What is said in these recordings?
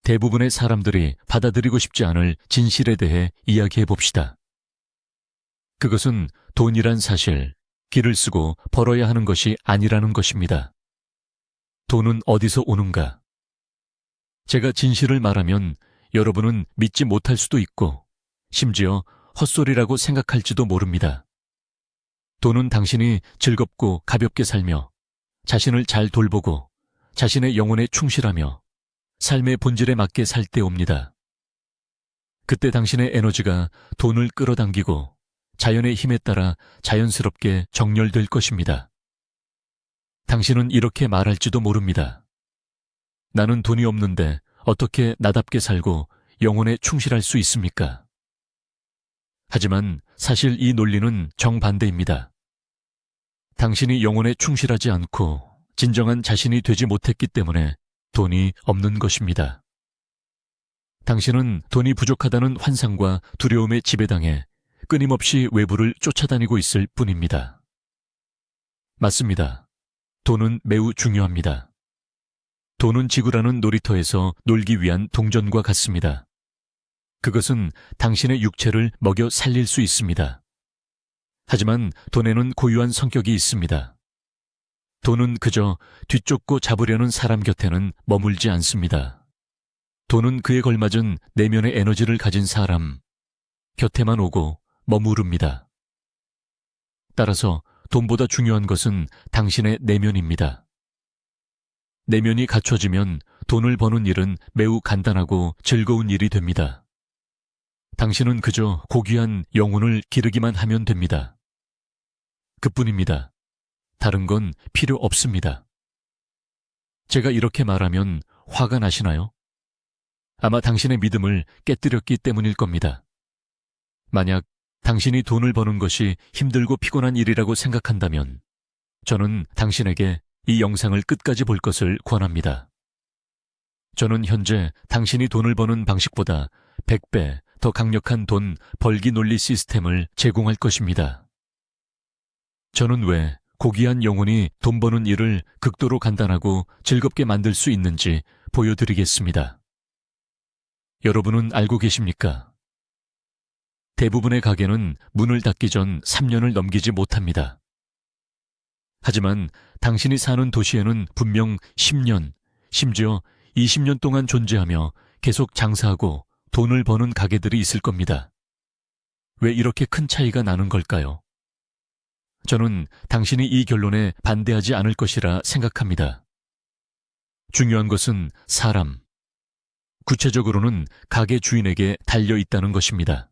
대부분의 사람들이 받아들이고 싶지 않을 진실에 대해 이야기해 봅시다. 그것은 돈이란 사실, 길을 쓰고 벌어야 하는 것이 아니라는 것입니다. 돈은 어디서 오는가? 제가 진실을 말하면 여러분은 믿지 못할 수도 있고 심지어 헛소리라고 생각할지도 모릅니다. 돈은 당신이 즐겁고 가볍게 살며 자신을 잘 돌보고 자신의 영혼에 충실하며 삶의 본질에 맞게 살 때 옵니다. 그때 당신의 에너지가 돈을 끌어당기고 자연의 힘에 따라 자연스럽게 정렬될 것입니다. 당신은 이렇게 말할지도 모릅니다. 나는 돈이 없는데 어떻게 나답게 살고 영혼에 충실할 수 있습니까? 하지만 사실 이 논리는 정반대입니다. 당신이 영혼에 충실하지 않고 진정한 자신이 되지 못했기 때문에 돈이 없는 것입니다. 당신은 돈이 부족하다는 환상과 두려움에 지배당해 끊임없이 외부를 쫓아다니고 있을 뿐입니다. 맞습니다. 돈은 매우 중요합니다. 돈은 지구라는 놀이터에서 놀기 위한 동전과 같습니다. 그것은 당신의 육체를 먹여 살릴 수 있습니다. 하지만 돈에는 고유한 성격이 있습니다. 돈은 그저 뒤쫓고 잡으려는 사람 곁에는 머물지 않습니다. 돈은 그에 걸맞은 내면의 에너지를 가진 사람 곁에만 오고 머무릅니다. 따라서 돈보다 중요한 것은 당신의 내면입니다. 내면이 갖춰지면 돈을 버는 일은 매우 간단하고 즐거운 일이 됩니다. 당신은 그저 고귀한 영혼을 기르기만 하면 됩니다. 그뿐입니다. 다른 건 필요 없습니다. 제가 이렇게 말하면 화가 나시나요? 아마 당신의 믿음을 깨뜨렸기 때문일 겁니다. 만약 당신이 돈을 버는 것이 힘들고 피곤한 일이라고 생각한다면 저는 당신에게 이 영상을 끝까지 볼 것을 권합니다. 저는 현재 당신이 돈을 버는 방식보다 100배 더 강력한 돈 벌기 논리 시스템을 제공할 것입니다. 저는 왜 고귀한 영혼이 돈 버는 일을 극도로 간단하고 즐겁게 만들 수 있는지 보여드리겠습니다. 여러분은 알고 계십니까? 대부분의 가게는 문을 닫기 전 3년을 넘기지 못합니다. 하지만 당신이 사는 도시에는 분명 10년, 심지어 20년 동안 존재하며 계속 장사하고 돈을 버는 가게들이 있을 겁니다. 왜 이렇게 큰 차이가 나는 걸까요? 저는 당신이 이 결론에 반대하지 않을 것이라 생각합니다. 중요한 것은 사람, 구체적으로는 가게 주인에게 달려 있다는 것입니다.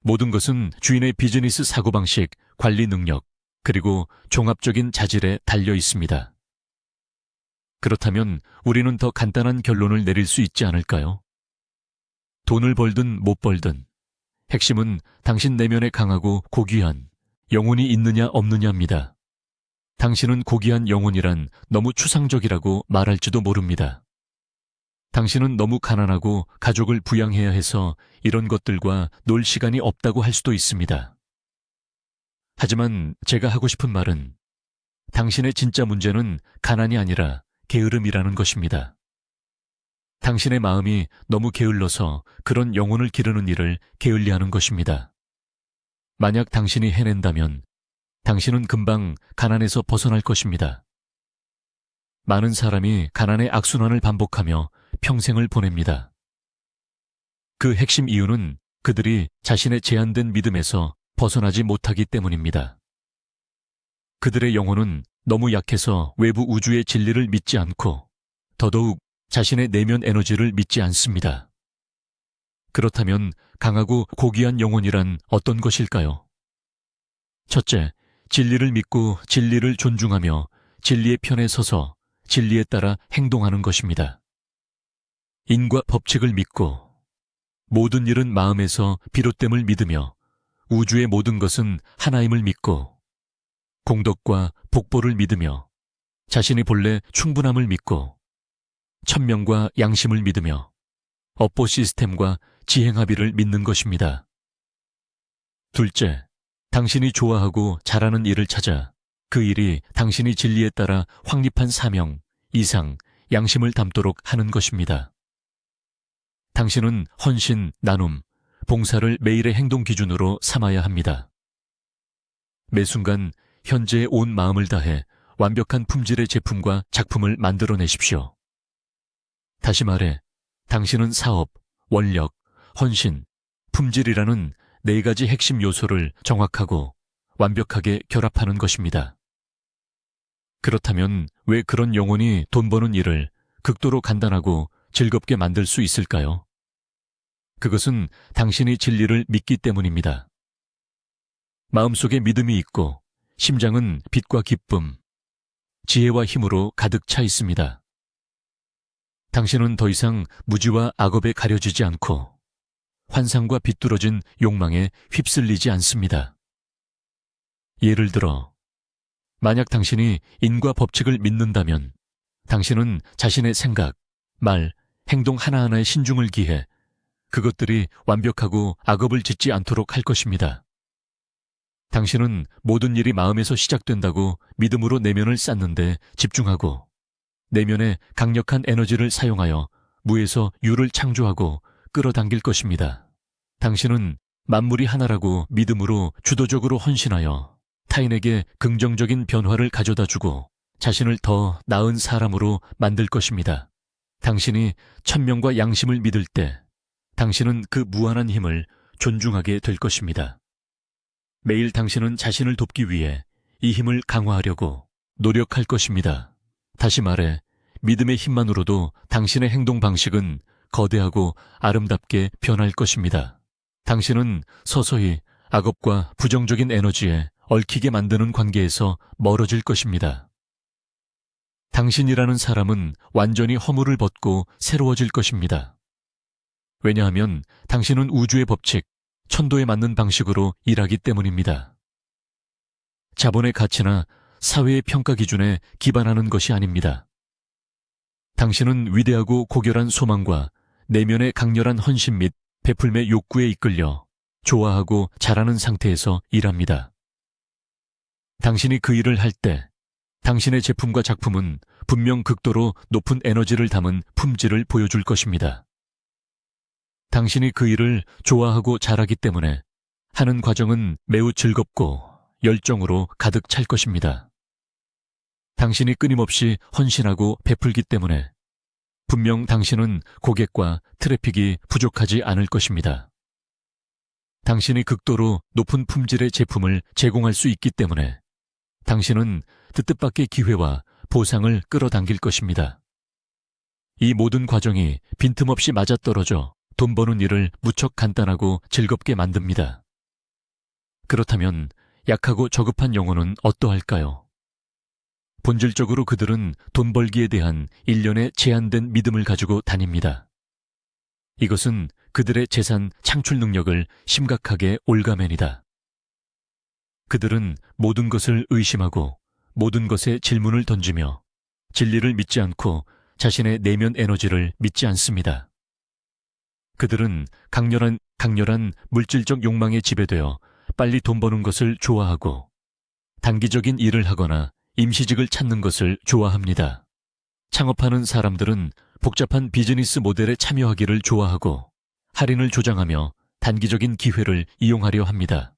모든 것은 주인의 비즈니스 사고방식, 관리 능력, 그리고 종합적인 자질에 달려 있습니다. 그렇다면 우리는 더 간단한 결론을 내릴 수 있지 않을까요? 돈을 벌든 못 벌든 핵심은 당신 내면에 강하고 고귀한 영혼이 있느냐 없느냐입니다. 당신은 고귀한 영혼이란 너무 추상적이라고 말할지도 모릅니다. 당신은 너무 가난하고 가족을 부양해야 해서 이런 것들과 놀 시간이 없다고 할 수도 있습니다. 하지만 제가 하고 싶은 말은 당신의 진짜 문제는 가난이 아니라 게으름이라는 것입니다. 당신의 마음이 너무 게을러서 그런 영혼을 기르는 일을 게을리하는 것입니다. 만약 당신이 해낸다면 당신은 금방 가난에서 벗어날 것입니다. 많은 사람이 가난의 악순환을 반복하며 평생을 보냅니다. 그 핵심 이유는 그들이 자신의 제한된 믿음에서 벗어나지 못하기 때문입니다. 그들의 영혼은 너무 약해서 외부 우주의 진리를 믿지 않고 더더욱 자신의 내면 에너지를 믿지 않습니다. 그렇다면 강하고 고귀한 영혼이란 어떤 것일까요? 첫째, 진리를 믿고 진리를 존중하며 진리의 편에 서서 진리에 따라 행동하는 것입니다. 인과 법칙을 믿고 모든 일은 마음에서 비롯됨을 믿으며 우주의 모든 것은 하나임을 믿고 공덕과 복보를 믿으며 자신이 본래 충분함을 믿고 천명과 양심을 믿으며 업보 시스템과 지행합의를 믿는 것입니다. 둘째, 당신이 좋아하고 잘하는 일을 찾아 그 일이 당신이 진리에 따라 확립한 사명, 이상, 양심을 담도록 하는 것입니다. 당신은 헌신, 나눔, 봉사를 매일의 행동 기준으로 삼아야 합니다. 매 순간 현재의 온 마음을 다해 완벽한 품질의 제품과 작품을 만들어내십시오. 다시 말해, 당신은 사업, 원력, 헌신, 품질이라는 4가지 핵심 요소를 정확하고 완벽하게 결합하는 것입니다. 그렇다면 왜 그런 영혼이 돈 버는 일을 극도로 간단하고 즐겁게 만들 수 있을까요? 그것은 당신이 진리를 믿기 때문입니다. 마음속에 믿음이 있고 심장은 빛과 기쁨, 지혜와 힘으로 가득 차 있습니다. 당신은 더 이상 무지와 악업에 가려지지 않고 환상과 비뚤어진 욕망에 휩쓸리지 않습니다. 예를 들어, 만약 당신이 인과 법칙을 믿는다면 당신은 자신의 생각, 말, 행동 하나하나에 신중을 기해 그것들이 완벽하고 악업을 짓지 않도록 할 것입니다. 당신은 모든 일이 마음에서 시작된다고 믿음으로 내면을 쌓는데 집중하고 내면에 강력한 에너지를 사용하여 무에서 유를 창조하고 끌어당길 것입니다. 당신은 만물이 하나라고 믿음으로 주도적으로 헌신하여 타인에게 긍정적인 변화를 가져다주고 자신을 더 나은 사람으로 만들 것입니다. 당신이 천명과 양심을 믿을 때 당신은 그 무한한 힘을 존중하게 될 것입니다. 매일 당신은 자신을 돕기 위해 이 힘을 강화하려고 노력할 것입니다. 다시 말해, 믿음의 힘만으로도 당신의 행동 방식은 거대하고 아름답게 변할 것입니다. 당신은 서서히 악업과 부정적인 에너지에 얽히게 만드는 관계에서 멀어질 것입니다. 당신이라는 사람은 완전히 허물을 벗고 새로워질 것입니다. 왜냐하면 당신은 우주의 법칙, 천도에 맞는 방식으로 일하기 때문입니다. 자본의 가치나 사회의 평가 기준에 기반하는 것이 아닙니다. 당신은 위대하고 고결한 소망과 내면의 강렬한 헌신 및 베풀매 욕구에 이끌려 좋아하고 잘하는 상태에서 일합니다. 당신이 그 일을 할 때 당신의 제품과 작품은 분명 극도로 높은 에너지를 담은 품질을 보여줄 것입니다. 당신이 그 일을 좋아하고 잘하기 때문에 하는 과정은 매우 즐겁고 열정으로 가득 찰 것입니다. 당신이 끊임없이 헌신하고 베풀기 때문에 분명 당신은 고객과 트래픽이 부족하지 않을 것입니다. 당신이 극도로 높은 품질의 제품을 제공할 수 있기 때문에 당신은 뜻밖의 기회와 보상을 끌어당길 것입니다. 이 모든 과정이 빈틈없이 맞아떨어져 돈 버는 일을 무척 간단하고 즐겁게 만듭니다. 그렇다면 약하고 저급한 영혼은 어떠할까요? 본질적으로 그들은 돈 벌기에 대한 일련의 제한된 믿음을 가지고 다닙니다. 이것은 그들의 재산 창출 능력을 심각하게 올가맨이다. 그들은 모든 것을 의심하고 모든 것에 질문을 던지며 진리를 믿지 않고 자신의 내면 에너지를 믿지 않습니다. 그들은 강렬한 물질적 욕망에 지배되어 빨리 돈 버는 것을 좋아하고 단기적인 일을 하거나 임시직을 찾는 것을 좋아합니다. 창업하는 사람들은 복잡한 비즈니스 모델에 참여하기를 좋아하고 할인을 조장하며 단기적인 기회를 이용하려 합니다.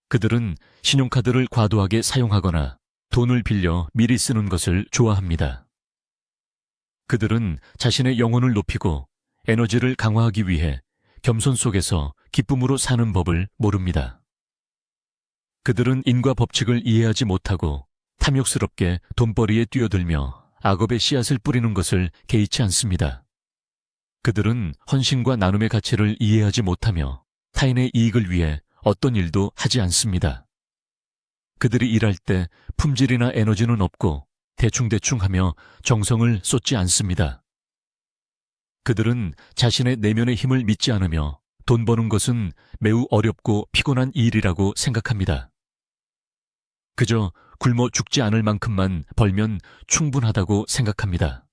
그들은 신용카드를 과도하게 사용하거나 돈을 빌려 미리 쓰는 것을 좋아합니다. 그들은 자신의 영혼을 높이고 에너지를 강화하기 위해 겸손 속에서 기쁨으로 사는 법을 모릅니다. 그들은 인과 법칙을 이해하지 못하고 탐욕스럽게 돈벌이에 뛰어들며 악업의 씨앗을 뿌리는 것을 개의치 않습니다. 그들은 헌신과 나눔의 가치를 이해하지 못하며 타인의 이익을 위해 어떤 일도 하지 않습니다. 그들이 일할 때 품질이나 에너지는 없고 대충대충 하며 정성을 쏟지 않습니다. 그들은 자신의 내면의 힘을 믿지 않으며 돈 버는 것은 매우 어렵고 피곤한 일이라고 생각합니다. 그저 굶어 죽지 않을 만큼만 벌면 충분하다고 생각합니다.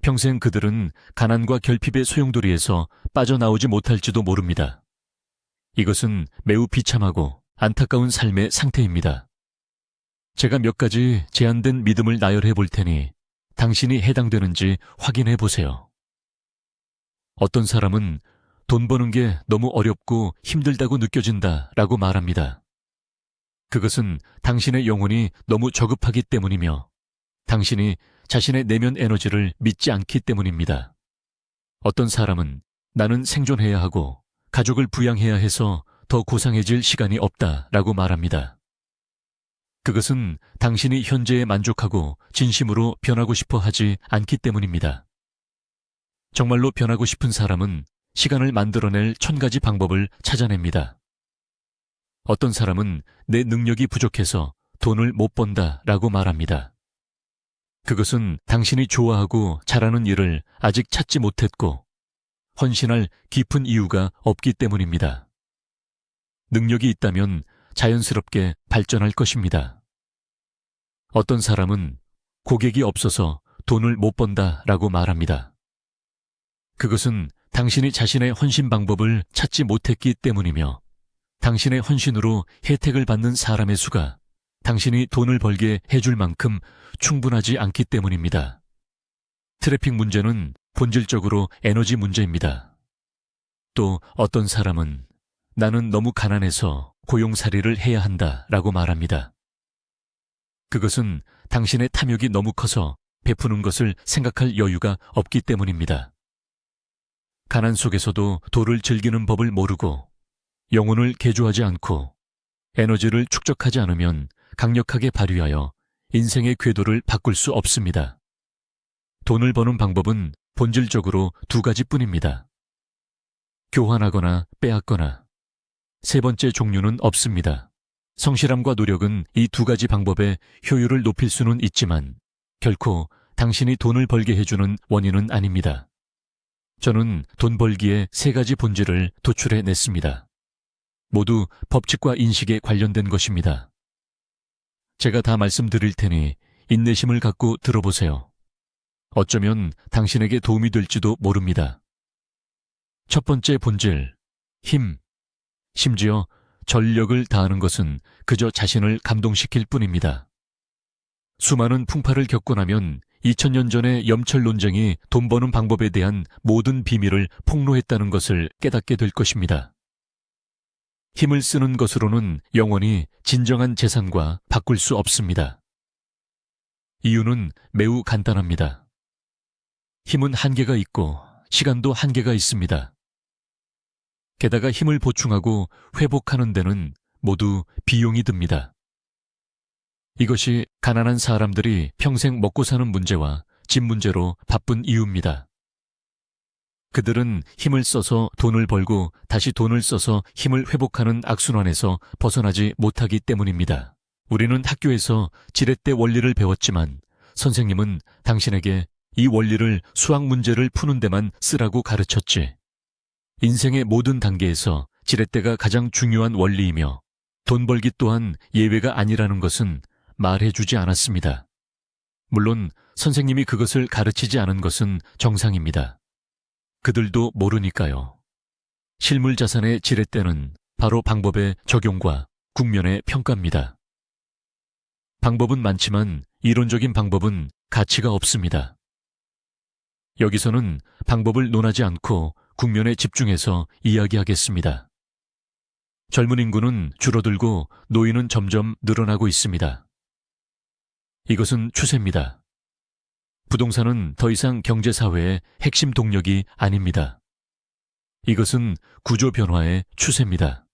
평생 그들은 가난과 결핍의 소용돌이에서 빠져나오지 못할지도 모릅니다. 이것은 매우 비참하고 안타까운 삶의 상태입니다. 제가 몇 가지 제한된 믿음을 나열해 볼 테니 당신이 해당되는지 확인해 보세요. 어떤 사람은 돈 버는 게 너무 어렵고 힘들다고 느껴진다 라고 말합니다. 그것은 당신의 영혼이 너무 저급하기 때문이며 당신이 자신의 내면 에너지를 믿지 않기 때문입니다. 어떤 사람은 나는 생존해야 하고 가족을 부양해야 해서 더 고상해질 시간이 없다 라고 말합니다. 그것은 당신이 현재에 만족하고 진심으로 변하고 싶어 하지 않기 때문입니다. 정말로 변하고 싶은 사람은 시간을 만들어낼 1000가지 방법을 찾아냅니다. 어떤 사람은 내 능력이 부족해서 돈을 못 번다 라고 말합니다. 그것은 당신이 좋아하고 잘하는 일을 아직 찾지 못했고 헌신할 깊은 이유가 없기 때문입니다. 능력이 있다면 자연스럽게 발전할 것입니다. 어떤 사람은 고객이 없어서 돈을 못 번다 라고 말합니다. 그것은 당신이 자신의 헌신 방법을 찾지 못했기 때문이며 당신의 헌신으로 혜택을 받는 사람의 수가 당신이 돈을 벌게 해줄 만큼 충분하지 않기 때문입니다. 트래픽 문제는 본질적으로 에너지 문제입니다. 또 어떤 사람은 나는 너무 가난해서 고용살이를 해야 한다 라고 말합니다. 그것은 당신의 탐욕이 너무 커서 베푸는 것을 생각할 여유가 없기 때문입니다. 가난 속에서도 도를 즐기는 법을 모르고 영혼을 개조하지 않고 에너지를 축적하지 않으면 강력하게 발휘하여 인생의 궤도를 바꿀 수 없습니다. 돈을 버는 방법은 본질적으로 2가지뿐입니다. 교환하거나 빼앗거나. 세 번째 종류는 없습니다. 성실함과 노력은 이 2가지 방법의 효율을 높일 수는 있지만 결코 당신이 돈을 벌게 해주는 원인은 아닙니다. 저는 돈 벌기의 3가지 본질을 도출해 냈습니다. 모두 법칙과 인식에 관련된 것입니다. 제가 다 말씀드릴 테니 인내심을 갖고 들어보세요. 어쩌면 당신에게 도움이 될지도 모릅니다. 첫 번째 본질, 힘. 심지어 전력을 다하는 것은 그저 자신을 감동시킬 뿐입니다. 수많은 풍파를 겪고 나면 2000년 전의 염철 논쟁이 돈 버는 방법에 대한 모든 비밀을 폭로했다는 것을 깨닫게 될 것입니다. 힘을 쓰는 것으로는 영원히 진정한 재산과 바꿀 수 없습니다. 이유는 매우 간단합니다. 힘은 한계가 있고 시간도 한계가 있습니다. 게다가 힘을 보충하고 회복하는 데는 모두 비용이 듭니다. 이것이 가난한 사람들이 평생 먹고 사는 문제와 집 문제로 바쁜 이유입니다. 그들은 힘을 써서 돈을 벌고 다시 돈을 써서 힘을 회복하는 악순환에서 벗어나지 못하기 때문입니다. 우리는 학교에서 지렛대 원리를 배웠지만 선생님은 당신에게 이 원리를 수학 문제를 푸는 데만 쓰라고 가르쳤지. 인생의 모든 단계에서 지렛대가 가장 중요한 원리이며 돈 벌기 또한 예외가 아니라는 것은 말해주지 않았습니다. 물론 선생님이 그것을 가르치지 않은 것은 정상입니다. 그들도 모르니까요. 실물 자산의 지렛대는 바로 방법의 적용과 국면의 평가입니다. 방법은 많지만 이론적인 방법은 가치가 없습니다. 여기서는 방법을 논하지 않고 국면에 집중해서 이야기하겠습니다. 젊은 인구는 줄어들고 노인은 점점 늘어나고 있습니다. 이것은 추세입니다. 부동산은 더 이상 경제사회의 핵심 동력이 아닙니다. 이것은 구조 변화의 추세입니다.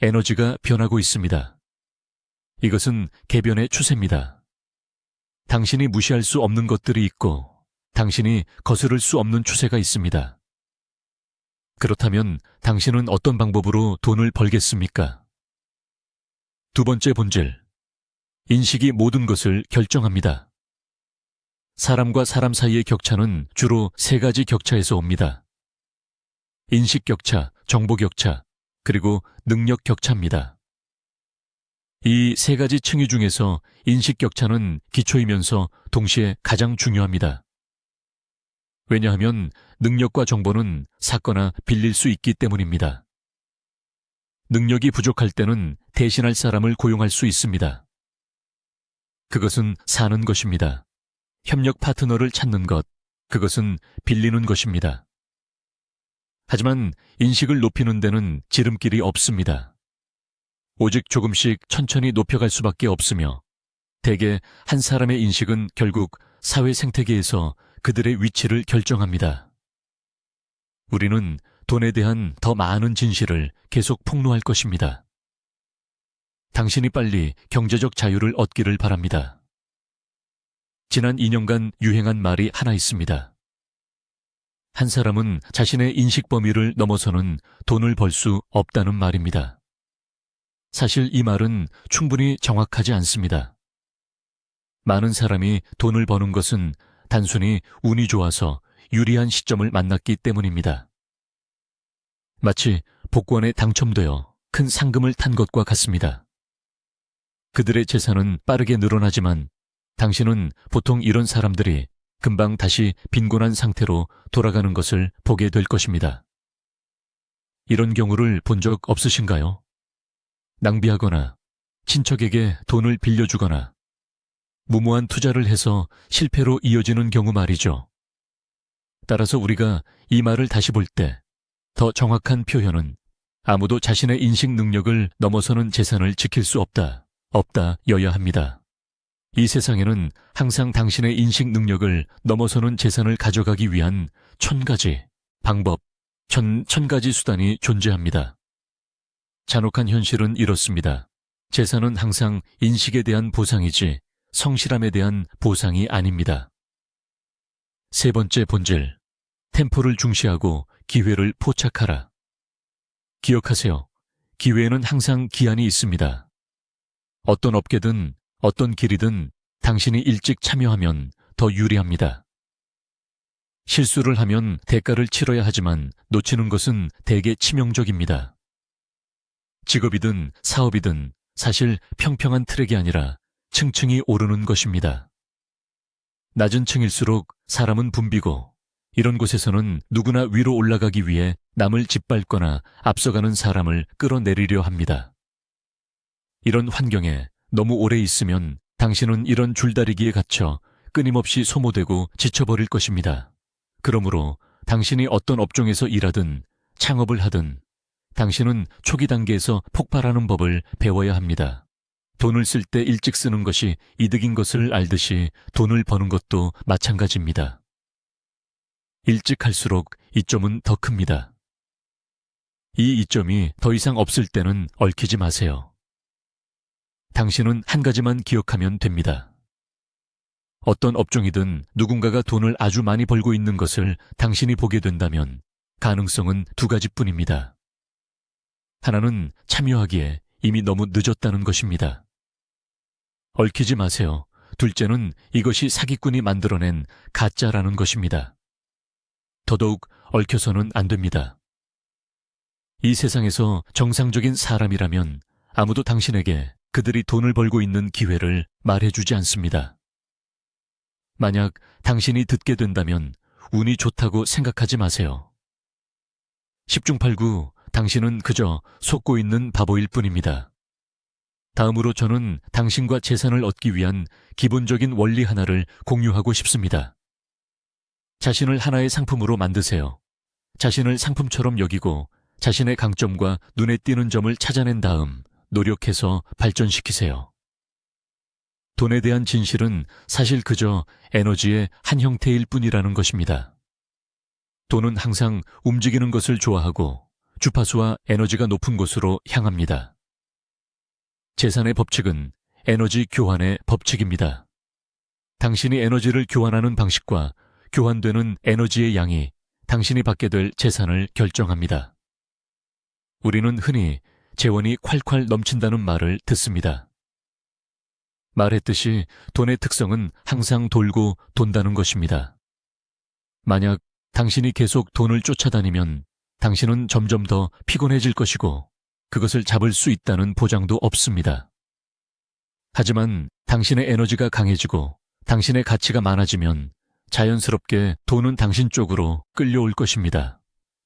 에너지가 변하고 있습니다. 이것은 개변의 추세입니다. 당신이 무시할 수 없는 것들이 있고 당신이 거스를 수 없는 추세가 있습니다. 그렇다면 당신은 어떤 방법으로 돈을 벌겠습니까? 두 번째 본질. 인식이 모든 것을 결정합니다. 사람과 사람 사이의 격차는 주로 3가지 격차에서 옵니다. 인식 격차, 정보 격차, 그리고 능력 격차입니다. 이 3가지 층위 중에서 인식 격차는 기초이면서 동시에 가장 중요합니다. 왜냐하면 능력과 정보는 샀거나 빌릴 수 있기 때문입니다. 능력이 부족할 때는 대신할 사람을 고용할 수 있습니다. 그것은 사는 것입니다. 협력 파트너를 찾는 것, 그것은 빌리는 것입니다. 하지만 인식을 높이는 데는 지름길이 없습니다. 오직 조금씩 천천히 높여갈 수밖에 없으며 대개 한 사람의 인식은 결국 사회 생태계에서 그들의 위치를 결정합니다. 우리는 돈에 대한 더 많은 진실을 계속 폭로할 것입니다. 당신이 빨리 경제적 자유를 얻기를 바랍니다. 지난 2년간 유행한 말이 하나 있습니다. 한 사람은 자신의 인식 범위를 넘어서는 돈을 벌 수 없다는 말입니다. 사실 이 말은 충분히 정확하지 않습니다. 많은 사람이 돈을 버는 것은 단순히 운이 좋아서 유리한 시점을 만났기 때문입니다. 마치 복권에 당첨되어 큰 상금을 탄 것과 같습니다. 그들의 재산은 빠르게 늘어나지만 당신은 보통 이런 사람들이 금방 다시 빈곤한 상태로 돌아가는 것을 보게 될 것입니다. 이런 경우를 본 적 없으신가요? 낭비하거나 친척에게 돈을 빌려주거나 무모한 투자를 해서 실패로 이어지는 경우 말이죠. 따라서 우리가 이 말을 다시 볼 때 더 정확한 표현은 아무도 자신의 인식 능력을 넘어서는 재산을 지킬 수 없다여야 합니다. 이 세상에는 항상 당신의 인식 능력을 넘어서는 재산을 가져가기 위한 1000가지 방법, 1000가지 수단이 존재합니다. 잔혹한 현실은 이렇습니다. 재산은 항상 인식에 대한 보상이지 성실함에 대한 보상이 아닙니다. 세 번째 본질, 템포를 중시하고 기회를 포착하라. 기억하세요. 기회에는 항상 기한이 있습니다. 어떤 업계든 어떤 길이든 당신이 일찍 참여하면 더 유리합니다. 실수를 하면 대가를 치러야 하지만 놓치는 것은 대개 치명적입니다. 직업이든 사업이든 사실 평평한 트랙이 아니라 층층이 오르는 것입니다. 낮은 층일수록 사람은 붐비고 이런 곳에서는 누구나 위로 올라가기 위해 남을 짓밟거나 앞서가는 사람을 끌어내리려 합니다. 이런 환경에 너무 오래 있으면 당신은 이런 줄다리기에 갇혀 끊임없이 소모되고 지쳐버릴 것입니다. 그러므로 당신이 어떤 업종에서 일하든 창업을 하든 당신은 초기 단계에서 폭발하는 법을 배워야 합니다. 돈을 쓸 때 일찍 쓰는 것이 이득인 것을 알듯이 돈을 버는 것도 마찬가지입니다. 일찍 할수록 이점은 더 큽니다. 이 이점이 더 이상 없을 때는 얽히지 마세요. 당신은 한 가지만 기억하면 됩니다. 어떤 업종이든 누군가가 돈을 아주 많이 벌고 있는 것을 당신이 보게 된다면 가능성은 두 가지뿐입니다. 하나는 참여하기에 이미 너무 늦었다는 것입니다. 얽히지 마세요. 둘째는 이것이 사기꾼이 만들어낸 가짜라는 것입니다. 더더욱 얽혀서는 안 됩니다. 이 세상에서 정상적인 사람이라면 아무도 당신에게 그들이 돈을 벌고 있는 기회를 말해주지 않습니다. 만약 당신이 듣게 된다면 운이 좋다고 생각하지 마세요. 10중 8구 당신은 그저 속고 있는 바보일 뿐입니다. 다음으로 저는 당신과 재산을 얻기 위한 기본적인 원리 하나를 공유하고 싶습니다. 자신을 하나의 상품으로 만드세요. 자신을 상품처럼 여기고 자신의 강점과 눈에 띄는 점을 찾아낸 다음 노력해서 발전시키세요. 돈에 대한 진실은 사실 그저 에너지의 한 형태일 뿐이라는 것입니다. 돈은 항상 움직이는 것을 좋아하고 주파수와 에너지가 높은 곳으로 향합니다. 재산의 법칙은 에너지 교환의 법칙입니다. 당신이 에너지를 교환하는 방식과 교환되는 에너지의 양이 당신이 받게 될 재산을 결정합니다. 우리는 흔히 재원이 콸콸 넘친다는 말을 듣습니다. 말했듯이 돈의 특성은 항상 돌고 돈다는 것입니다. 만약 당신이 계속 돈을 쫓아다니면 당신은 점점 더 피곤해질 것이고 그것을 잡을 수 있다는 보장도 없습니다. 하지만 당신의 에너지가 강해지고 당신의 가치가 많아지면 자연스럽게 돈은 당신 쪽으로 끌려올 것입니다.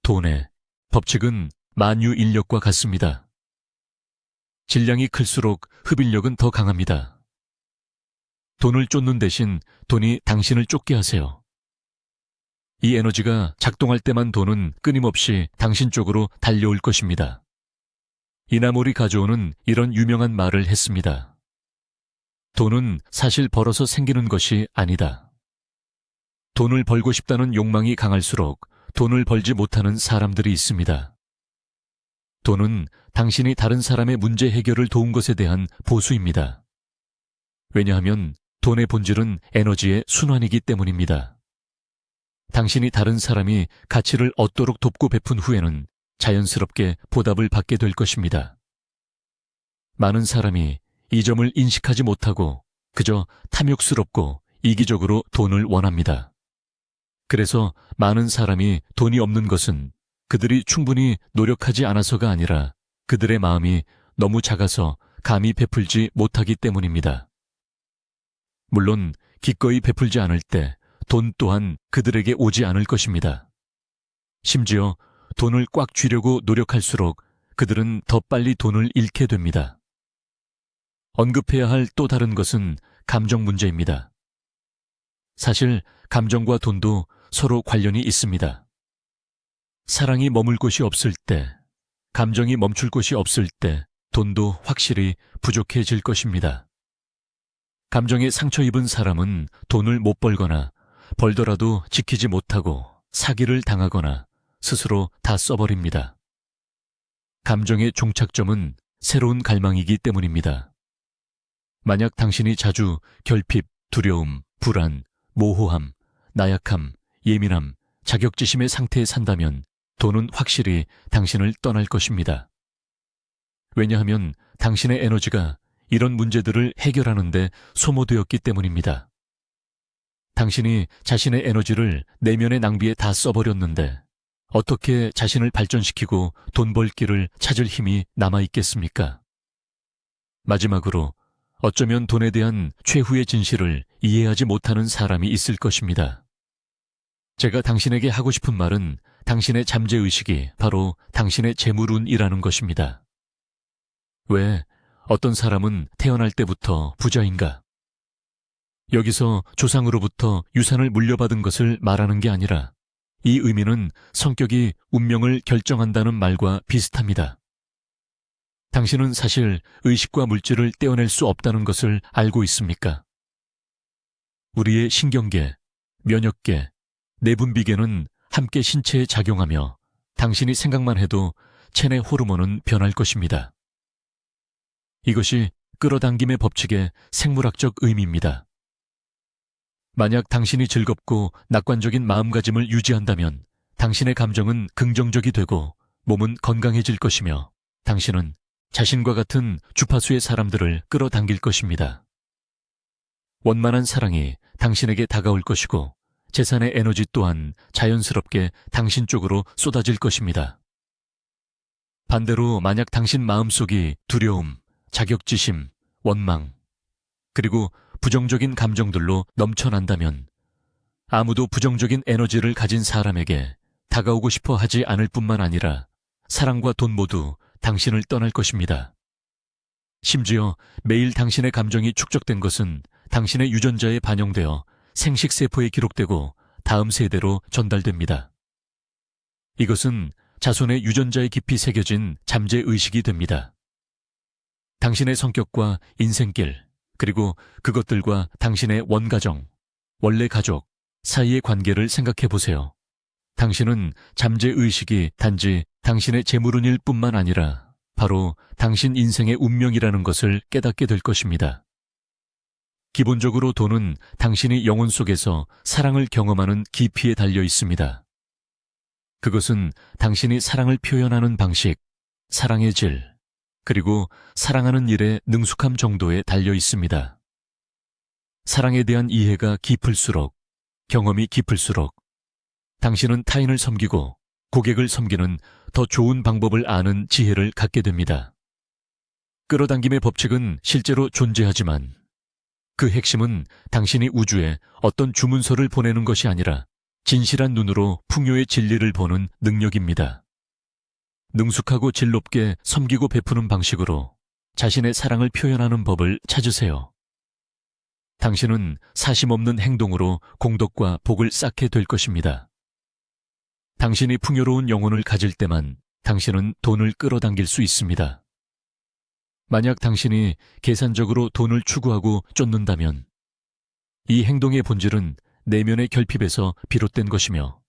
돈의 법칙은 만유인력과 같습니다. 질량이 클수록 흡인력은 더 강합니다. 돈을 쫓는 대신 돈이 당신을 쫓게 하세요. 이 에너지가 작동할 때만 돈은 끊임없이 당신 쪽으로 달려올 것입니다. 이나모리 가조는 이런 유명한 말을 했습니다. 돈은 사실 벌어서 생기는 것이 아니다. 돈을 벌고 싶다는 욕망이 강할수록 돈을 벌지 못하는 사람들이 있습니다. 돈은 당신이 다른 사람의 문제 해결을 도운 것에 대한 보수입니다. 왜냐하면 돈의 본질은 에너지의 순환이기 때문입니다. 당신이 다른 사람이 가치를 얻도록 돕고 베푼 후에는 자연스럽게 보답을 받게 될 것입니다. 많은 사람이 이 점을 인식하지 못하고 그저 탐욕스럽고 이기적으로 돈을 원합니다. 그래서 많은 사람이 돈이 없는 것은 그들이 충분히 노력하지 않아서가 아니라 그들의 마음이 너무 작아서 감히 베풀지 못하기 때문입니다. 물론 기꺼이 베풀지 않을 때 돈 또한 그들에게 오지 않을 것입니다. 심지어 돈을 꽉 쥐려고 노력할수록 그들은 더 빨리 돈을 잃게 됩니다. 언급해야 할 또 다른 것은 감정 문제입니다. 사실 감정과 돈도 서로 관련이 있습니다. 사랑이 머물 곳이 없을 때, 감정이 멈출 곳이 없을 때 돈도 확실히 부족해질 것입니다. 감정에 상처 입은 사람은 돈을 못 벌거나 벌더라도 지키지 못하고 사기를 당하거나 스스로 다 써버립니다. 감정의 종착점은 새로운 갈망이기 때문입니다. 만약 당신이 자주 결핍, 두려움, 불안, 모호함, 나약함, 예민함, 자격지심의 상태에 산다면 돈은 확실히 당신을 떠날 것입니다. 왜냐하면 당신의 에너지가 이런 문제들을 해결하는 데 소모되었기 때문입니다. 당신이 자신의 에너지를 내면의 낭비에 다 써버렸는데 어떻게 자신을 발전시키고 돈 벌 길을 찾을 힘이 남아있겠습니까? 마지막으로 어쩌면 돈에 대한 최후의 진실을 이해하지 못하는 사람이 있을 것입니다. 제가 당신에게 하고 싶은 말은 당신의 잠재의식이 바로 당신의 재물운이라는 것입니다. 왜 어떤 사람은 태어날 때부터 부자인가? 여기서 조상으로부터 유산을 물려받은 것을 말하는 게 아니라 이 의미는 성격이 운명을 결정한다는 말과 비슷합니다. 당신은 사실 의식과 물질을 떼어낼 수 없다는 것을 알고 있습니까? 우리의 신경계, 면역계, 내분비계는 함께 신체에 작용하며 당신이 생각만 해도 체내 호르몬은 변할 것입니다. 이것이 끌어당김의 법칙의 생물학적 의미입니다. 만약 당신이 즐겁고 낙관적인 마음가짐을 유지한다면 당신의 감정은 긍정적이 되고 몸은 건강해질 것이며 당신은 자신과 같은 주파수의 사람들을 끌어당길 것입니다. 원만한 사랑이 당신에게 다가올 것이고 재산의 에너지 또한 자연스럽게 당신 쪽으로 쏟아질 것입니다. 반대로 만약 당신 마음속이 두려움, 자격지심, 원망, 그리고 부정적인 감정들로 넘쳐난다면 아무도 부정적인 에너지를 가진 사람에게 다가오고 싶어 하지 않을 뿐만 아니라 사랑과 돈 모두 당신을 떠날 것입니다. 심지어 매일 당신의 감정이 축적된 것은 당신의 유전자에 반영되어 생식세포에 기록되고 다음 세대로 전달됩니다. 이것은 자손의 유전자에 깊이 새겨진 잠재의식이 됩니다. 당신의 성격과 인생길, 그리고 그것들과 당신의 원가정, 원래 가족 사이의 관계를 생각해 보세요. 당신은 잠재의식이 단지 당신의 재물운일 뿐만 아니라 바로 당신 인생의 운명이라는 것을 깨닫게 될 것입니다. 기본적으로 돈은 당신이 영혼 속에서 사랑을 경험하는 깊이에 달려 있습니다. 그것은 당신이 사랑을 표현하는 방식, 사랑의 질, 그리고 사랑하는 일의 능숙함 정도에 달려 있습니다. 사랑에 대한 이해가 깊을수록, 경험이 깊을수록 당신은 타인을 섬기고 고객을 섬기는 더 좋은 방법을 아는 지혜를 갖게 됩니다. 끌어당김의 법칙은 실제로 존재하지만 그 핵심은 당신이 우주에 어떤 주문서를 보내는 것이 아니라 진실한 눈으로 풍요의 진리를 보는 능력입니다. 능숙하고 질롭게 섬기고 베푸는 방식으로 자신의 사랑을 표현하는 법을 찾으세요. 당신은 사심 없는 행동으로 공덕과 복을 쌓게 될 것입니다. 당신이 풍요로운 영혼을 가질 때만 당신은 돈을 끌어당길 수 있습니다. 만약 당신이 계산적으로 돈을 추구하고 쫓는다면 이 행동의 본질은 내면의 결핍에서 비롯된 것이며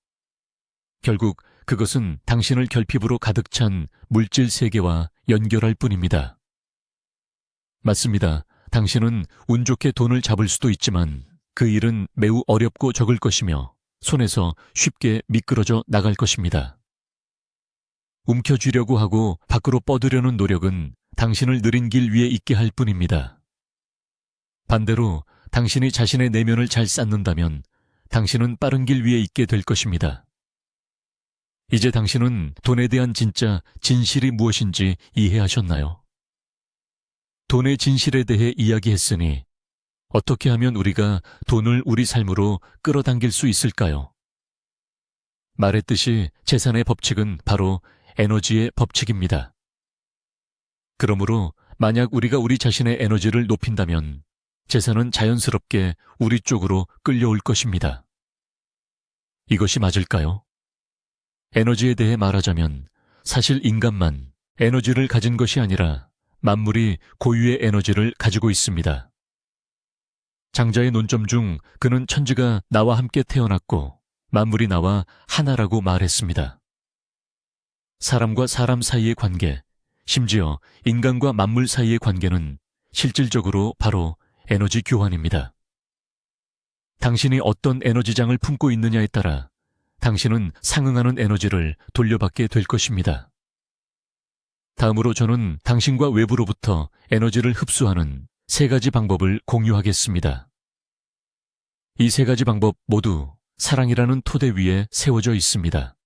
결국 그것은 당신을 결핍으로 가득 찬 물질 세계와 연결할 뿐입니다. 맞습니다. 당신은 운 좋게 돈을 잡을 수도 있지만 그 일은 매우 어렵고 적을 것이며 손에서 쉽게 미끄러져 나갈 것입니다. 움켜쥐려고 하고 밖으로 뻗으려는 노력은 당신을 느린 길 위에 있게 할 뿐입니다. 반대로 당신이 자신의 내면을 잘 쌓는다면 당신은 빠른 길 위에 있게 될 것입니다. 이제 당신은 돈에 대한 진짜 진실이 무엇인지 이해하셨나요? 돈의 진실에 대해 이야기했으니 어떻게 하면 우리가 돈을 우리 삶으로 끌어당길 수 있을까요? 말했듯이 재산의 법칙은 바로 에너지의 법칙입니다. 그러므로 만약 우리가 우리 자신의 에너지를 높인다면 재산은 자연스럽게 우리 쪽으로 끌려올 것입니다. 이것이 맞을까요? 에너지에 대해 말하자면 사실 인간만 에너지를 가진 것이 아니라 만물이 고유의 에너지를 가지고 있습니다. 장자의 논점 중 그는 천지가 나와 함께 태어났고 만물이 나와 하나라고 말했습니다. 사람과 사람 사이의 관계, 심지어 인간과 만물 사이의 관계는 실질적으로 바로 에너지 교환입니다. 당신이 어떤 에너지장을 품고 있느냐에 따라 당신은 상응하는 에너지를 돌려받게 될 것입니다. 다음으로 저는 당신과 외부로부터 에너지를 흡수하는 3가지 방법을 공유하겠습니다. 이 3가지 방법 모두 사랑이라는 토대 위에 세워져 있습니다.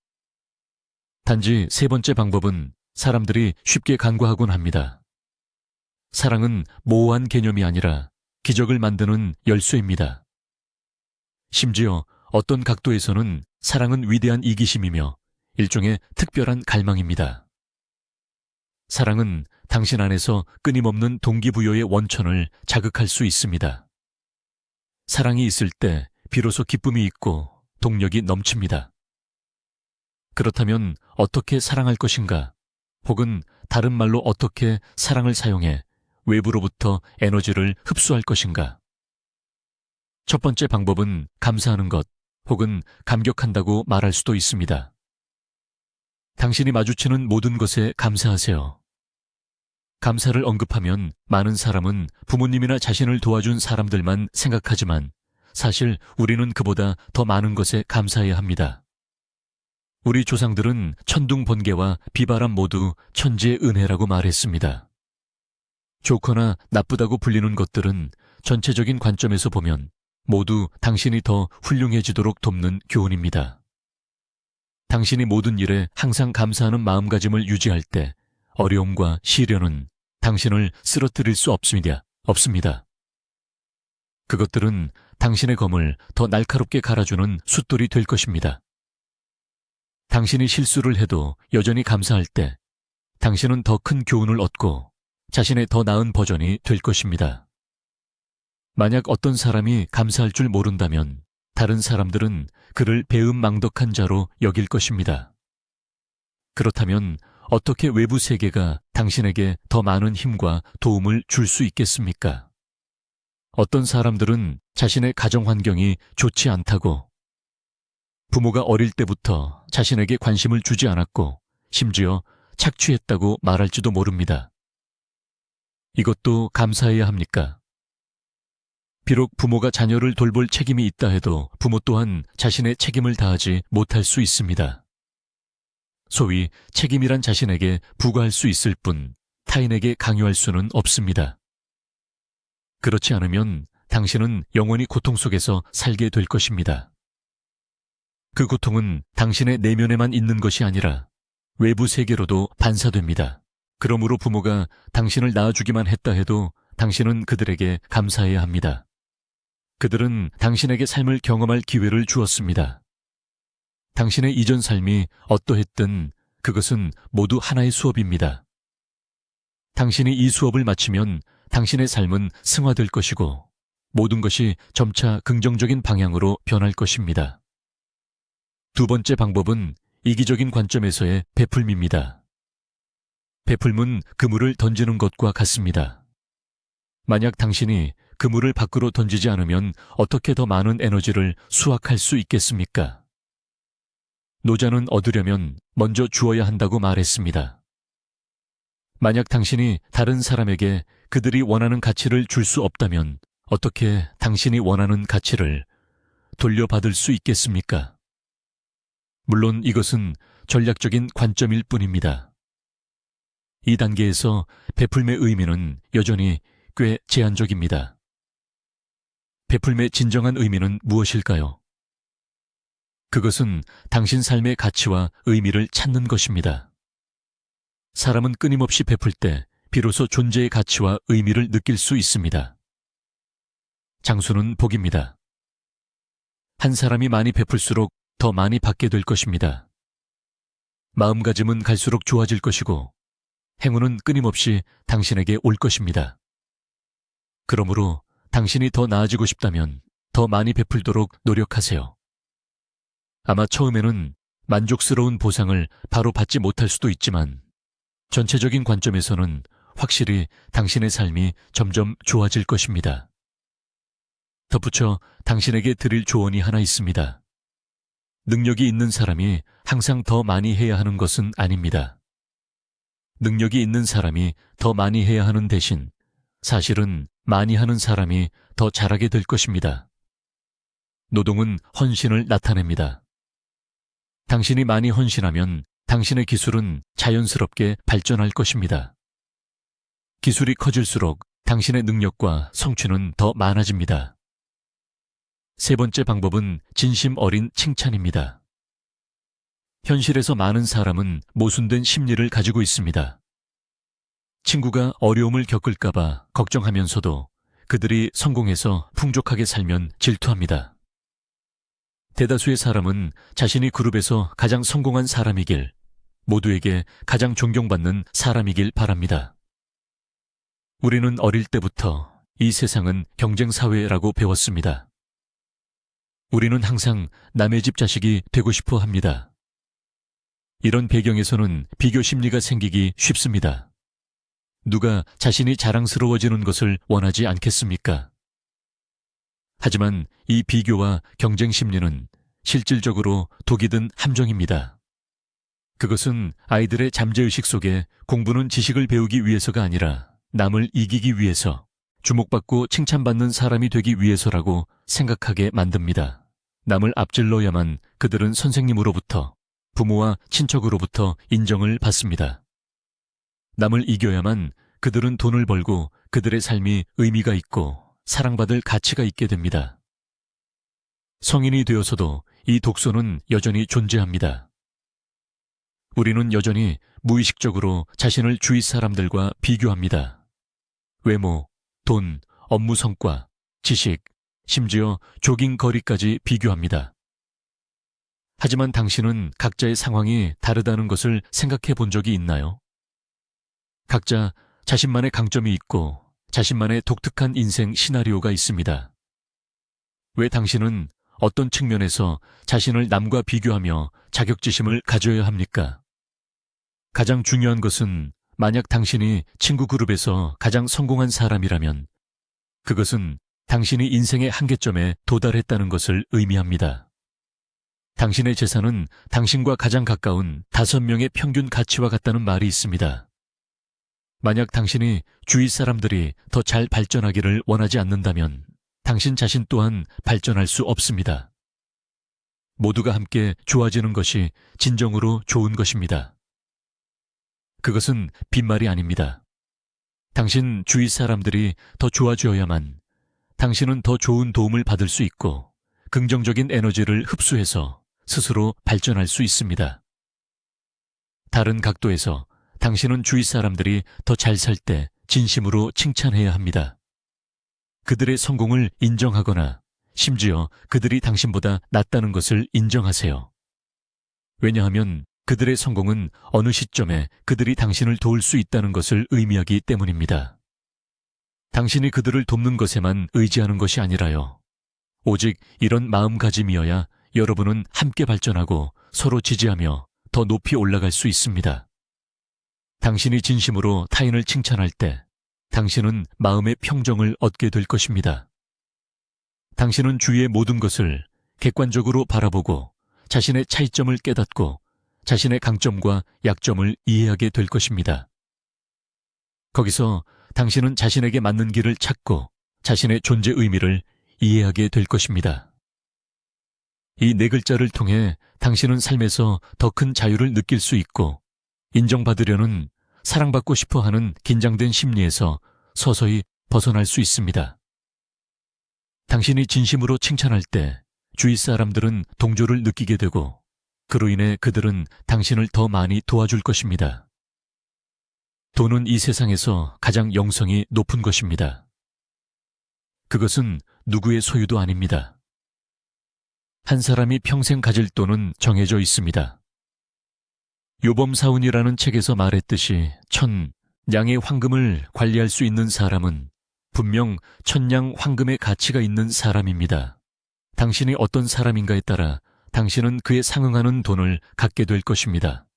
단지 3번째 방법은 사람들이 쉽게 간과하곤 합니다. 사랑은 모호한 개념이 아니라 기적을 만드는 열쇠입니다. 심지어 어떤 각도에서는 사랑은 위대한 이기심이며 일종의 특별한 갈망입니다. 사랑은 당신 안에서 끊임없는 동기부여의 원천을 자극할 수 있습니다. 사랑이 있을 때 비로소 기쁨이 있고 동력이 넘칩니다. 그렇다면 어떻게 사랑할 것인가? 혹은 다른 말로 어떻게 사랑을 사용해 외부로부터 에너지를 흡수할 것인가? 첫 번째 방법은 감사하는 것 혹은 감격한다고 말할 수도 있습니다. 당신이 마주치는 모든 것에 감사하세요. 감사를 언급하면 많은 사람은 부모님이나 자신을 도와준 사람들만 생각하지만 사실 우리는 그보다 더 많은 것에 감사해야 합니다. 우리 조상들은 천둥 번개와 비바람 모두 천지의 은혜라고 말했습니다. 좋거나 나쁘다고 불리는 것들은 전체적인 관점에서 보면 모두 당신이 더 훌륭해지도록 돕는 교훈입니다. 당신이 모든 일에 항상 감사하는 마음가짐을 유지할 때 어려움과 시련은 당신을 쓰러뜨릴 수 없습니다. 그것들은 당신의 검을 더 날카롭게 갈아주는 숫돌이 될 것입니다. 당신이 실수를 해도 여전히 감사할 때 당신은 더 큰 교훈을 얻고 자신의 더 나은 버전이 될 것입니다. 만약 어떤 사람이 감사할 줄 모른다면 다른 사람들은 그를 배은망덕한 자로 여길 것입니다. 그렇다면 어떻게 외부 세계가 당신에게 더 많은 힘과 도움을 줄 수 있겠습니까? 어떤 사람들은 자신의 가정 환경이 좋지 않다고, 부모가 어릴 때부터 자신에게 관심을 주지 않았고 심지어 착취했다고 말할지도 모릅니다. 이것도 감사해야 합니까? 비록 부모가 자녀를 돌볼 책임이 있다 해도 부모 또한 자신의 책임을 다하지 못할 수 있습니다. 소위 책임이란 자신에게 부과할 수 있을 뿐 타인에게 강요할 수는 없습니다. 그렇지 않으면 당신은 영원히 고통 속에서 살게 될 것입니다. 그 고통은 당신의 내면에만 있는 것이 아니라 외부 세계로도 반사됩니다. 그러므로 부모가 당신을 낳아주기만 했다 해도 당신은 그들에게 감사해야 합니다. 그들은 당신에게 삶을 경험할 기회를 주었습니다. 당신의 이전 삶이 어떠했든 그것은 모두 하나의 수업입니다. 당신이 이 수업을 마치면 당신의 삶은 승화될 것이고 모든 것이 점차 긍정적인 방향으로 변할 것입니다. 두 번째 방법은 이기적인 관점에서의 베풀미입니다. 베풀문 그물을 던지는 것과 같습니다. 만약 당신이 그물을 밖으로 던지지 않으면 어떻게 더 많은 에너지를 수확할 수 있겠습니까? 노자는 얻으려면 먼저 주어야 한다고 말했습니다. 만약 당신이 다른 사람에게 그들이 원하는 가치를 줄 수 없다면 어떻게 당신이 원하는 가치를 돌려받을 수 있겠습니까? 물론 이것은 전략적인 관점일 뿐입니다. 이 단계에서 베풀매의 의미는 여전히 꽤 제한적입니다. 베풀매의 진정한 의미는 무엇일까요? 그것은 당신 삶의 가치와 의미를 찾는 것입니다. 사람은 끊임없이 베풀 때 비로소 존재의 가치와 의미를 느낄 수 있습니다. 장수는 복입니다. 한 사람이 많이 베풀수록 더 많이 받게 될 것입니다. 마음가짐은 갈수록 좋아질 것이고 행운은 끊임없이 당신에게 올 것입니다. 그러므로 당신이 더 나아지고 싶다면 더 많이 베풀도록 노력하세요. 아마 처음에는 만족스러운 보상을 바로 받지 못할 수도 있지만 전체적인 관점에서는 확실히 당신의 삶이 점점 좋아질 것입니다. 덧붙여 당신에게 드릴 조언이 하나 있습니다. 능력이 있는 사람이 항상 더 많이 해야 하는 것은 아닙니다. 능력이 있는 사람이 더 많이 해야 하는 대신 사실은 많이 하는 사람이 더 잘하게 될 것입니다. 노동은 헌신을 나타냅니다. 당신이 많이 헌신하면 당신의 기술은 자연스럽게 발전할 것입니다. 기술이 커질수록 당신의 능력과 성취는 더 많아집니다. 세 번째 방법은 진심 어린 칭찬입니다. 현실에서 많은 사람은 모순된 심리를 가지고 있습니다. 친구가 어려움을 겪을까봐 걱정하면서도 그들이 성공해서 풍족하게 살면 질투합니다. 대다수의 사람은 자신이 그룹에서 가장 성공한 사람이길, 모두에게 가장 존경받는 사람이길 바랍니다. 우리는 어릴 때부터 이 세상은 경쟁사회라고 배웠습니다. 우리는 항상 남의 집 자식이 되고 싶어 합니다. 이런 배경에서는 비교 심리가 생기기 쉽습니다. 누가 자신이 자랑스러워지는 것을 원하지 않겠습니까? 하지만 이 비교와 경쟁 심리는 실질적으로 독이 든 함정입니다. 그것은 아이들의 잠재의식 속에 공부는 지식을 배우기 위해서가 아니라 남을 이기기 위해서, 주목받고 칭찬받는 사람이 되기 위해서라고 생각하게 만듭니다. 남을 앞질러야만 그들은 선생님으로부터, 부모와 친척으로부터 인정을 받습니다. 남을 이겨야만 그들은 돈을 벌고 그들의 삶이 의미가 있고 사랑받을 가치가 있게 됩니다. 성인이 되어서도 이 독소는 여전히 존재합니다. 우리는 여전히 무의식적으로 자신을 주위 사람들과 비교합니다. 외모, 돈, 업무 성과, 지식, 심지어 조깅 거리까지 비교합니다. 하지만 당신은 각자의 상황이 다르다는 것을 생각해 본 적이 있나요? 각자 자신만의 강점이 있고 자신만의 독특한 인생 시나리오가 있습니다. 왜 당신은 어떤 측면에서 자신을 남과 비교하며 자격지심을 가져야 합니까? 가장 중요한 것은 만약 당신이 친구 그룹에서 가장 성공한 사람이라면 그것은 당신이 인생의 한계점에 도달했다는 것을 의미합니다. 당신의 재산은 당신과 가장 가까운 5명의 평균 가치와 같다는 말이 있습니다. 만약 당신이 주위 사람들이 더 잘 발전하기를 원하지 않는다면 당신 자신 또한 발전할 수 없습니다. 모두가 함께 좋아지는 것이 진정으로 좋은 것입니다. 그것은 빈말이 아닙니다. 당신 주위 사람들이 더 좋아져야만 당신은 더 좋은 도움을 받을 수 있고 긍정적인 에너지를 흡수해서 스스로 발전할 수 있습니다. 다른 각도에서 당신은 주위 사람들이 더 잘 살 때 진심으로 칭찬해야 합니다. 그들의 성공을 인정하거나 심지어 그들이 당신보다 낫다는 것을 인정하세요. 왜냐하면 그들의 성공은 어느 시점에 그들이 당신을 도울 수 있다는 것을 의미하기 때문입니다. 당신이 그들을 돕는 것에만 의지하는 것이 아니라요. 오직 이런 마음가짐이어야 여러분은 함께 발전하고 서로 지지하며 더 높이 올라갈 수 있습니다. 당신이 진심으로 타인을 칭찬할 때 당신은 마음의 평정을 얻게 될 것입니다. 당신은 주위의 모든 것을 객관적으로 바라보고 자신의 차이점을 깨닫고 자신의 강점과 약점을 이해하게 될 것입니다. 거기서 당신은 자신에게 맞는 길을 찾고 자신의 존재 의미를 이해하게 될 것입니다. 이 네 글자를 통해 당신은 삶에서 더 큰 자유를 느낄 수 있고 인정받으려는 사랑받고 싶어 하는 긴장된 심리에서 서서히 벗어날 수 있습니다. 당신이 진심으로 칭찬할 때 주위 사람들은 동조를 느끼게 되고 그로 인해 그들은 당신을 더 많이 도와줄 것입니다. 돈은 이 세상에서 가장 영성이 높은 것입니다. 그것은 누구의 소유도 아닙니다. 한 사람이 평생 가질 돈은 정해져 있습니다. 요범사운이라는 책에서 말했듯이 1000냥의 황금을 관리할 수 있는 사람은 분명 1000냥 황금의 가치가 있는 사람입니다. 당신이 어떤 사람인가에 따라 당신은 그에 상응하는 돈을 갖게 될 것입니다.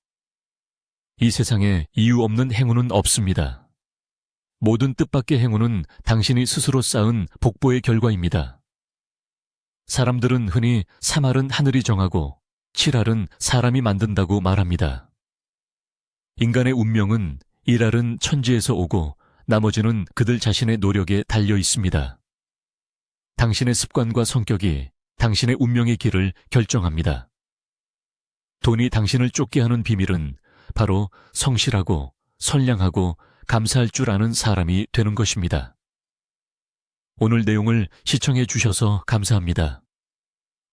이 세상에 이유 없는 행운은 없습니다. 모든 뜻밖의 행운은 당신이 스스로 쌓은 복보의 결과입니다. 사람들은 흔히 3알은 하늘이 정하고 7알은 사람이 만든다고 말합니다. 인간의 운명은 1알은 천지에서 오고 나머지는 그들 자신의 노력에 달려 있습니다. 당신의 습관과 성격이 당신의 운명의 길을 결정합니다. 돈이 당신을 쫓게 하는 비밀은 바로 성실하고 선량하고 감사할 줄 아는 사람이 되는 것입니다. 오늘 내용을 시청해 주셔서 감사합니다.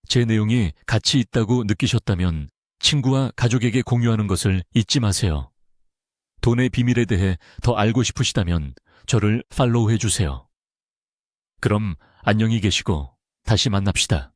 제 내용이 가치 있다고 느끼셨다면 친구와 가족에게 공유하는 것을 잊지 마세요. 돈의 비밀에 대해 더 알고 싶으시다면 저를 팔로우해 주세요. 그럼 안녕히 계시고 다시 만납시다.